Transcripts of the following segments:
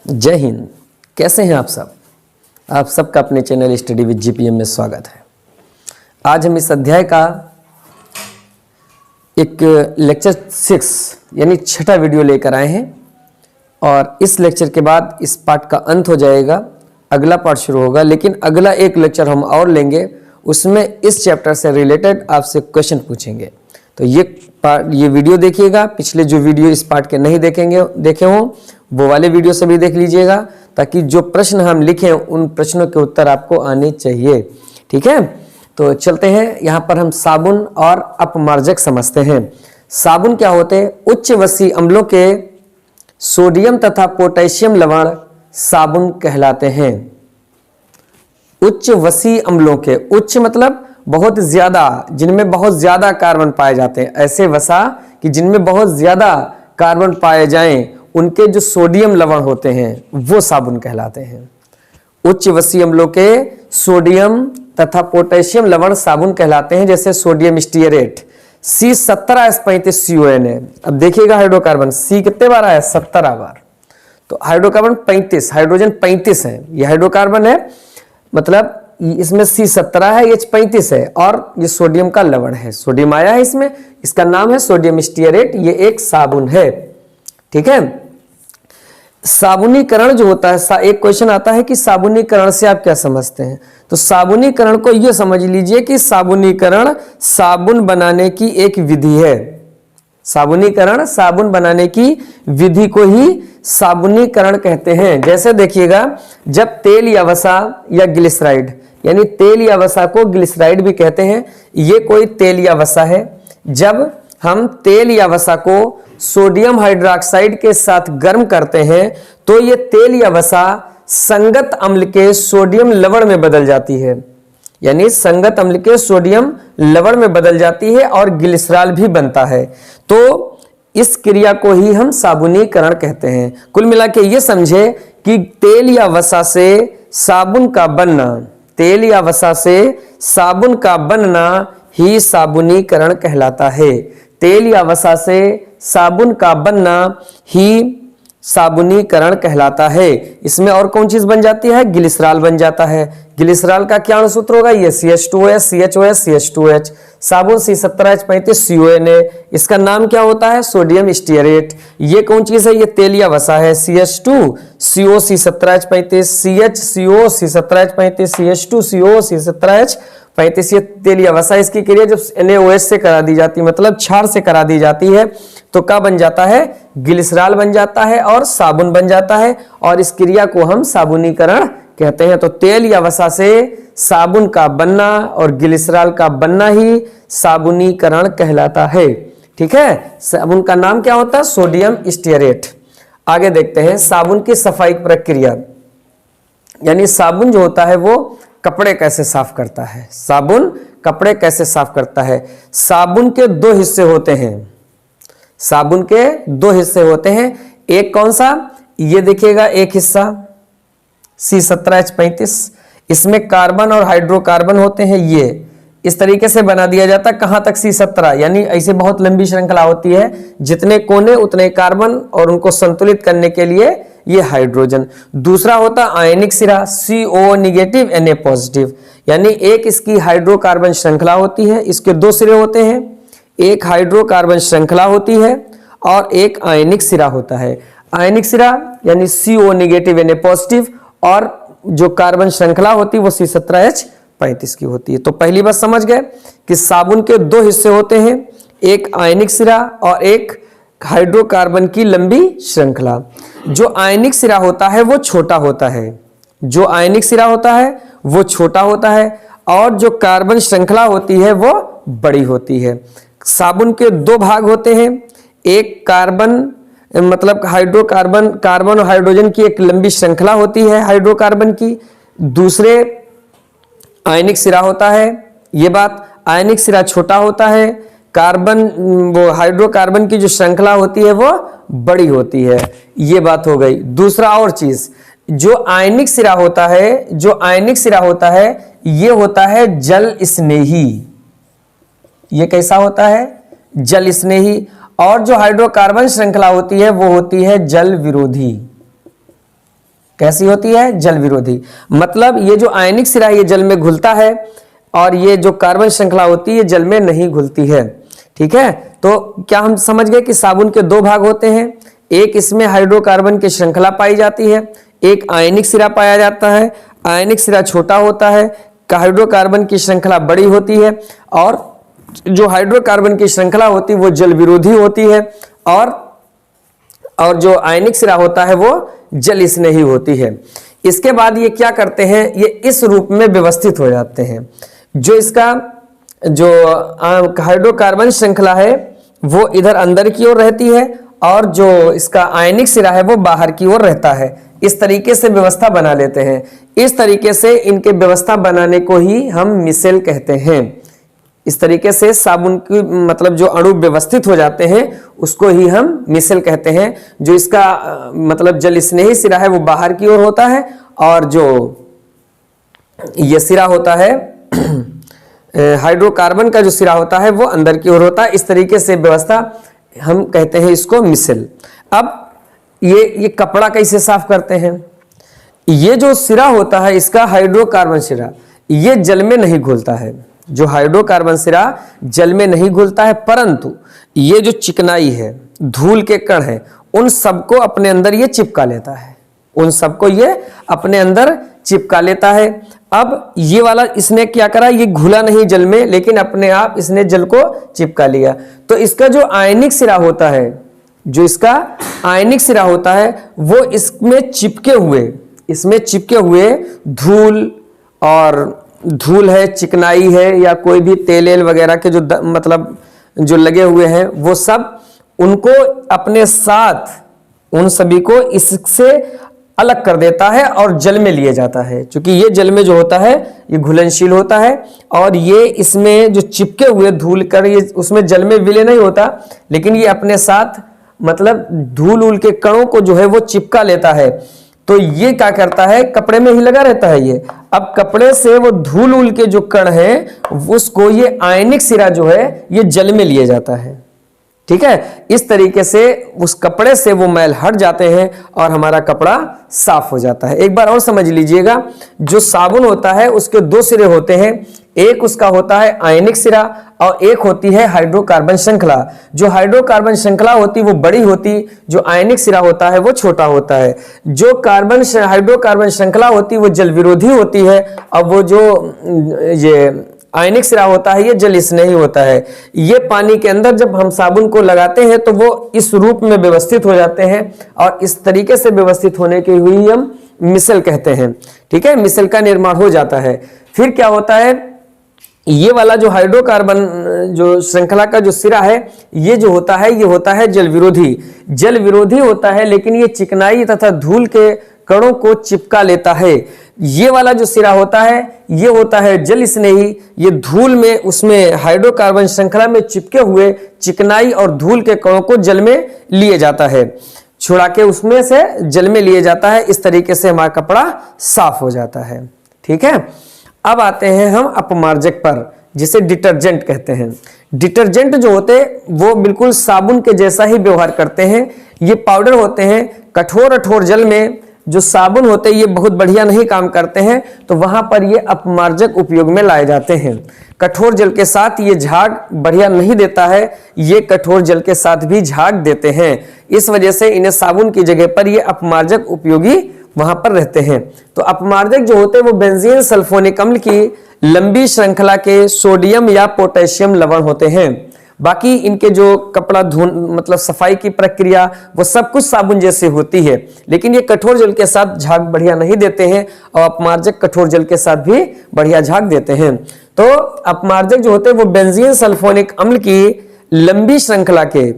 जय हिंद। कैसे हैं आप सब? आप सबका अपने चैनल स्टडी विद जीपीएम में स्वागत है। आज हम इस अध्याय का एक लेक्चर 6 यानी छठा वीडियो लेकर आए हैं और इस लेक्चर के बाद इस पार्ट का अंत हो जाएगा, अगला पार्ट शुरू होगा। लेकिन अगला एक लेक्चर हम और लेंगे, उसमें इस चैप्टर से रिलेटेड आपसे क्वेश्चन पूछेंगे। तो ये वीडियो देखिएगा। पिछले जो वीडियो इस पार्ट के नहीं देखे हों वो वाले वीडियो से भी देख लीजिएगा, ताकि जो प्रश्न हम लिखें उन प्रश्नों के उत्तर आपको आने चाहिए। ठीक है, तो चलते हैं। यहाँ पर हम साबुन और अपमार्जक समझते हैं। साबुन क्या होते हैं? उच्च वसी अम्लों के सोडियम तथा पोटेशियम लवण साबुन कहलाते हैं। उच्च वसी अम्लों के, उच्च मतलब बहुत ज्यादा, जिनमें बहुत ज्यादा कार्बन पाए जाते हैं, ऐसे वसा कि जिनमें बहुत ज्यादा कार्बन पाए जाएं, उनके जो सोडियम लवण होते हैं वो साबुन कहलाते हैं। उच्च वसी अम्लों के सोडियम तथा पोटेशियम लवण साबुन कहलाते हैं। जैसे सोडियम स्टीयरेट C17H35CON है। अब देखिएगा हाइड्रोकार्बन C कितने बार आया? 17 बार। तो हाइड्रोकार्बन 35, हाइड्रोजन 35 है। ये हाइड्रोकार्बन है, मतलब इसमें C17 है, H35 है और ये सोडियम का लवण है। सोडियम आया है इसमें, इसका नाम है सोडियम स्टीयरेट। ये एक साबुन है। ठीक है, साबुनीकरण जो होता है, एक क्वेश्चन आता है कि साबुनीकरण से आप क्या समझते हैं? तो साबुनीकरण को यह समझ लीजिए कि साबुनीकरण साबुन बनाने की एक विधि है। साबुनीकरण साबुन बनाने की विधि को ही साबुनीकरण कहते हैं। जैसे देखिएगा, जब तेल या वसा या ग्लिसराइड, यानी तेल या वसा को ग्लिसराइड भी कहते हैं, ये कोई तेल या वसा है। जब हम तेल या वसा को सोडियम हाइड्रोक्साइड के साथ गर्म करते हैं तो ये तेल या वसा संगत अम्ल के सोडियम लवण में बदल जाती है, यानी संगत अम्ल के सोडियम लवण में बदल जाती है और ग्लिसरॉल भी बनता है। तो इस क्रिया को ही हम साबुनीकरण कहते हैं। कुल मिला के ये समझे कि तेल या वसा से साबुन का बनना, तेल या वसा से साबुन का बनना ही साबुनीकरण कहलाता है। तेल या वसा से साबुन का बनना ही साबुनीकरण कहलाता है। इसमें और कौन चीज बन जाती है? ग्लिसरॉल बन जाता है। ग्लिसरॉल का क्या अणुसूत्र होगा? ये CH2OH, CHOH, CH2H। साबुन C17H35CON है। इसका नाम क्या होता है? Sodium stearate. ये कौन चीज है? ये तेल या वसा है। CH2CO C17H35, CHCO C17H35, CH2CO C17H35। ये तेल या वसा, इसकी क्रिया जब NaOH से करा दी जाती है, मतलब क्षार से करा दी जाती है, तो क्या बन जाता है? ग्लिसरॉल बन जाता है और साबुन बन जाता है, और इस क्रिया को हम साबुनीकरण कहते हैं। तो तेल या वसा से साबुन का बनना और ग्लिसरॉल का बनना ही साबुनीकरण कहलाता है। ठीक है, साबुन का नाम क्या होता है? Sodium stearate. आगे देखते हैं साबुन की सफाई प्रक्रिया, यानी साबुन जो होता है वो कपड़े कैसे साफ करता है। साबुन कपड़े कैसे साफ करता है? साबुन के दो हिस्से होते हैं। साबुन के दो हिस्से होते हैं। एक कौन सा? ये देखिएगा, एक हिस्सा C17H35, इसमें कार्बन और हाइड्रोकार्बन होते हैं। ये इस तरीके से बना दिया जाता है। कहां तक? C17, यानी ऐसे बहुत लंबी श्रृंखला होती है, जितने कोने उतने कार्बन, और उनको संतुलित करने के लिए ये हाइड्रोजन। दूसरा होता आयनिक सिरा CO निगेटिव Na पॉजिटिव, यानी एक इसकी हाइड्रोकार्बन श्रृंखला होती है। इसके दो सिरे होते हैं, एक हाइड्रोकार्बन श्रृंखला होती है और एक आयनिक सिरा होता है। आयनिक सिरा यानी CO निगेटिव Na पॉजिटिव, और जो कार्बन श्रृंखला होती है वो C17H35 की होती है। तो पहली बात समझ गए कि साबुन के दो हिस्से होते हैं, एक आयनिक सिरा और एक हाइड्रोकार्बन की लंबी श्रृंखला। जो आयनिक सिरा होता है वो छोटा होता है, जो आयनिक सिरा होता है वो छोटा होता है, और जो कार्बन श्रृंखला होती है वो बड़ी होती है। साबुन के दो भाग होते हैं, एक कार्बन मतलब हाइड्रोकार्बन, कार्बन और हाइड्रोजन की एक लंबी श्रृंखला होती है हाइड्रोकार्बन की, दूसरे आयनिक सिरा होता है। ये बात, आयनिक सिरा छोटा होता है, कार्बन वो हाइड्रोकार्बन की जो श्रृंखला होती है वो बड़ी होती है। ये बात हो गई। दूसरा और चीज, जो आयनिक सिरा होता है, जो आयनिक सिरा होता है ये होता है जल स्नेही। ये कैसा होता है? जल स्नेही। और जो हाइड्रोकार्बन श्रृंखला होती है वो होती है जल विरोधी। कैसी होती है? जल विरोधी। मतलब ये जो आयनिक सिरा है ये जल में घुलता है और ये जो कार्बन श्रृंखला होती है ये जल में नहीं घुलती है। ठीक है, तो क्या हम समझ गए कि साबुन के दो भाग होते हैं, एक इसमें हाइड्रोकार्बन की श्रृंखला पाई जाती है, एक आयनिक सिरा पाया जाता है। आयनिक सिरा छोटा होता है, हाइड्रोकार्बन की श्रृंखला बड़ी होती है, और जो हाइड्रोकार्बन की श्रृंखला होती है वो जल विरोधी होती है, और जो आयनिक सिरा होता है वो जल स्नेही होती है। इसके बाद ये क्या करते हैं, ये इस रूप में व्यवस्थित हो जाते हैं। जो इसका जो हाइड्रोकार्बन श्रृंखला है वो इधर अंदर की ओर रहती है, और जो इसका आयनिक सिरा है वो बाहर की ओर रहता है। इस तरीके से व्यवस्था बना लेते हैं। इस तरीके से इनके व्यवस्था बनाने को ही हम मिसेल कहते हैं। इस तरीके से साबुन की मतलब जो अणु व्यवस्थित हो जाते हैं उसको ही हम मिसेल कहते हैं। जो इसका मतलब जल स्नेही सिरा है वो बाहर की ओर होता है, और जो ये सिरा होता है हाइड्रोकार्बन का जो सिरा होता है वो अंदर की ओर होता है। इस तरीके से व्यवस्था हम कहते हैं इसको मिसेल। अब ये कपड़ा कैसे साफ करते हैं? ये जो सिरा होता है इसका हाइड्रोकार्बन सिरा ये जल में नहीं घुलता है। जो हाइड्रोकार्बन सिरा जल में नहीं घुलता है, परंतु ये जो चिकनाई है, धूल के कण है, उन सबको अपने अंदर ये चिपका लेता है। उन सबको ये अपने अंदर चिपका लेता है। अब ये वाला इसने क्या करा, ये घुला नहीं जल में, लेकिन अपने आप इसने जल को चिपका लिया। तो इसका जो आयनिक सिरा होता है, जो इसका आयनिक सिरा होता है वो इसमें चिपके हुए धूल, और धूल है, चिकनाई है, या कोई भी तेल वगैरह के जो मतलब जो लगे हुए हैं वो सब उनको अपने साथ उन सभी को इससे अलग कर देता है और जल में लिए जाता है। क्योंकि ये जल में जो होता है ये घुलनशील होता है, और ये इसमें जो चिपके हुए धूल कर ये उसमें जल में विलय नहीं होता, लेकिन ये अपने साथ मतलब धूल के कणों को जो है वो चिपका लेता है। तो ये क्या करता है, कपड़े में ही लगा रहता है ये। अब कपड़े से वो धूल के जो कण हैं उसको ये आयनिक सिरा जो है ये जल में लिए जाता है। ठीक है, इस तरीके से उस कपड़े से वो मैल हट जाते हैं और हमारा कपड़ा साफ हो जाता है। एक बार और समझ लीजिएगा, जो साबुन होता है उसके दो सिरे होते हैं, एक उसका होता है आयनिक सिरा और एक होती है हाइड्रोकार्बन श्रृंखला। जो हाइड्रोकार्बन श्रृंखला होती है वो बड़ी होती, जो आयनिक सिरा होता है वो छोटा होता है। जो हाइड्रोकार्बन श्रृंखला होती है वो जल विरोधी होती है, और वो जो ये आयनिक सिरा होता है ये जल स्नेही होता है। ये पानी के अंदर जब हम साबुन को लगाते हैं तो वो इस रूप में व्यवस्थित हो जाते हैं, और इस तरीके से व्यवस्थित होने के हुए ही हम मिसेल कहते हैं। ठीक है, मिसेल का निर्माण हो जाता है। फिर क्या होता है, ये वाला जो हाइड्रोकार्बन जो श्रृंखला का जो सिरा है ये जो होता है ये होता है जल विरोधी। जल विरोधी होता है, लेकिन ये चिकनाई तथा धूल के कणों को चिपका लेता है। ये वाला जो सिरा होता है ये होता है जल स्नेही। ये धूल में उसमें हाइड्रोकार्बन श्रृंखला में चिपके हुए चिकनाई और धूल के कणों को जल में लिए जाता है, छुड़ा के उसमें से जल में लिए जाता है। इस तरीके से हमारा कपड़ा साफ हो जाता है। ठीक है, अब आते हैं हम अपमार्जक पर, जिसे डिटर्जेंट कहते हैं। डिटर्जेंट जो होते हैं वो बिल्कुल साबुन के जैसा ही व्यवहार करते हैं। ये पाउडर होते हैं, कठोर जल में जो साबुन होते हैं ये बहुत बढ़िया नहीं काम करते हैं, तो वहां पर ये अपमार्जक उपयोग में लाए जाते हैं। कठोर जल के साथ ये झाग बढ़िया नहीं देता है, ये कठोर जल के साथ भी झाग देते हैं। इस वजह से इन्हें साबुन की जगह पर ये अपमार्जक उपयोगी वहां पर रहते हैं। तो अपमार्जक जो होते हैं वो बेंजीन सल्फोनिक अम्ल की लंबी श्रृंखला के सोडियम या पोटेशियम लवण होते हैं। बाकी इनके जो कपड़ा मतलब सफाई की प्रक्रिया वो सब कुछ साबुन जैसे होती है, लेकिन ये कठोर जल के साथ झाग बढ़िया नहीं देते हैं, और अपमार्जक कठोर जल के साथ भी बढ़िया झाग देते हैं। तो अपमार्जक जो होते हैं वो बेंजीन सल्फोनिक अम्ल की लंबी श्रृंखला के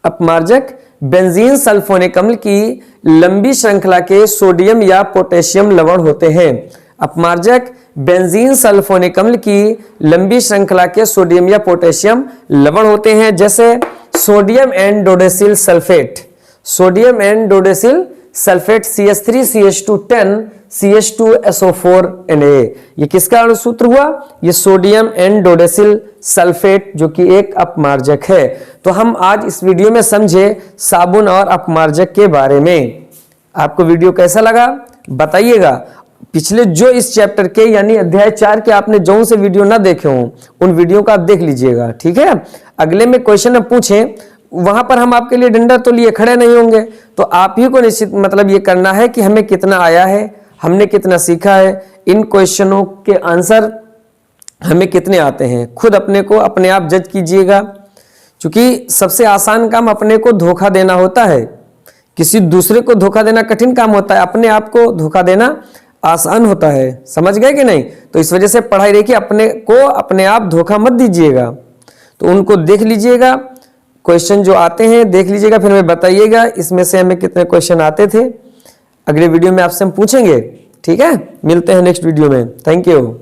अपमार्जक बेंजीन सल्फोनिक अम्ल की लंबी श्रृंखला के सोडियम या पोटेशियम लवण होते हैं। अपमार्जक बेंजीन सल्फोनिक अम्ल की लंबी श्रृंखला के सोडियम या पोटेशियम लवण होते हैं, जैसे sodium and dodecyl sulphate. Sodium and dodecyl sulphate CH3CH210 CH2SO4Na। ये किसका अणुसूत्र हुआ? ये सोडियम एंड डोडेसिल सल्फेट, जो कि एक अपमार्जक है। तो हम आज इस वीडियो में समझे साबुन और अपमार्जक के बारे में। आपको वीडियो कैसा लगा बताइएगा। पिछले जो इस चैप्टर के यानी अध्याय 4 के आपने जो से वीडियो ना देखे हों उन वीडियो का आप देख लीजिएगा, ठीक है। अगले में क्वेश्चन अब पूछें, वहां पर हम आपके लिए डंडा तो लिए खड़े नहीं होंगे, तो आप ही को निश्चित मतलब ये करना है कि हमें कितना आया है, हमने कितना सीखा है, इन क्वेश्चनों के आंसर हमें कितने आते हैं, खुद अपने को अपने आप जज कीजिएगा। क्योंकि सबसे आसान काम अपने को धोखा देना होता है, किसी दूसरे को धोखा देना कठिन काम होता है, अपने आप को धोखा देना आसान होता है। समझ गए कि नहीं? तो इस वजह से पढ़ाई रही कि अपने को अपने आप धोखा मत दीजिएगा। तो उनको देख लीजिएगा, क्वेश्चन जो आते हैं देख लीजिएगा, फिर हमें बताइएगा इसमें से हमें कितने क्वेश्चन आते थे। अगले वीडियो में आपसे हम पूछेंगे, ठीक है। मिलते हैं नेक्स्ट वीडियो में। Thank you.